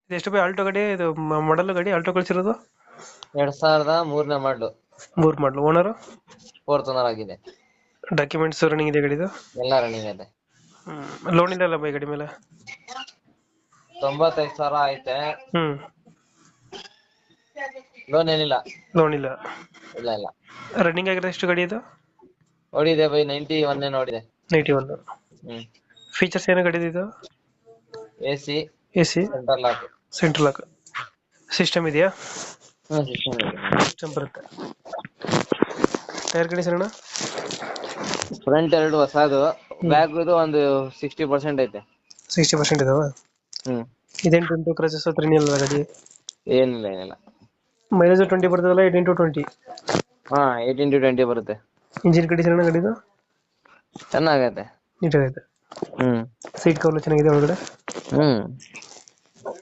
ಇದು ಎಷ್ಟು by Alto ಗಾಡಿ ಇದು ಮಾಡಲ್ ಗಾಡಿ ಆಲ್ಟೋ ಕಳಿಸಿರೋದು? 2003ನೇ ಮಾಡ್ಲು. 3 ಮಾಡಲು. ಓನರು? ಫೋರ್ತ್ ಓನರ್ ಆಗಿದೆ. ಡಾಕ್ಯುಮೆಂಟ್ಸ್ ರನ್ನಿಂಗ್ ಇದೆ ಗಾಡಿದು? ಎಲ್ಲ ರನ್ನಿಂಗ್ ಇದೆ. ಲೋನ್ ಇಲ್ಲ ಅಲ್ಲ ಬೈ ಗಾಡಿ ಮೇಲೆ? 95,000 ಐತೆ. ಹ್ಮ್. ಲೋನ್ ಏನಿಲ್ಲ. ಲೋನ್ ಇಲ್ಲ? ಇಲ್ಲ ಇಲ್ಲ. ರನ್ನಿಂಗ್ ಆಗಿರೋದು ಎಷ್ಟು ಗಾಡಿ ಇದು? ನೋಡಿದೆ ಬೈ 91 ನೋಡಿದೆ. 91. ಹ್ಮ್. ಫೀಚರ್ಸ್ ಏನೋ ಗಾಡಿದು ಇದು? AC AC, centre lock. Central lock. System ಇದೆಯಾ? ಸಿಸ್ಟಮ್ ಇದೆ. ಸಿಸ್ಟಮ್ ಬರುತ್ತೆ. ಟೈರ್ ಕಂಡೀಷನ್ ಅಣ್ಣ? ಫ್ರಂಟ್ 2 ಹೊಸದು, ಬ್ಯಾಕ್ ಇದು ಒಂದು 60% ಐತೆ. 60% ಇದಾವ? ಹ್ಮ್. ಇದೇನು 20 ಕ್ರಚಸ್ ಹತ್ರ ಏನಿಲ್ಲ ಗಾಡಿ? ಏನಿಲ್ಲ. ಮೈಲೇಜ್ 20 ಬರ್ತದಲ್ಲ? 18 to 20? ಹಾ 18 to 20 ಬರುತ್ತೆ. ಇಂಜಿನ್ ಕಂಡೀಷನ್ ಅಣ್ಣ ಗಾಡಿದು? ಚೆನ್ನಾಗೈತೆ. ನೀಟಾಗೈತೆ. ಹ್ಮ್. ಸೀಟ್ ಕವರ್ ಚೆನ್ನಾಗಿದೆ ಒಳಗಡೆ? ಹ್ಮ್.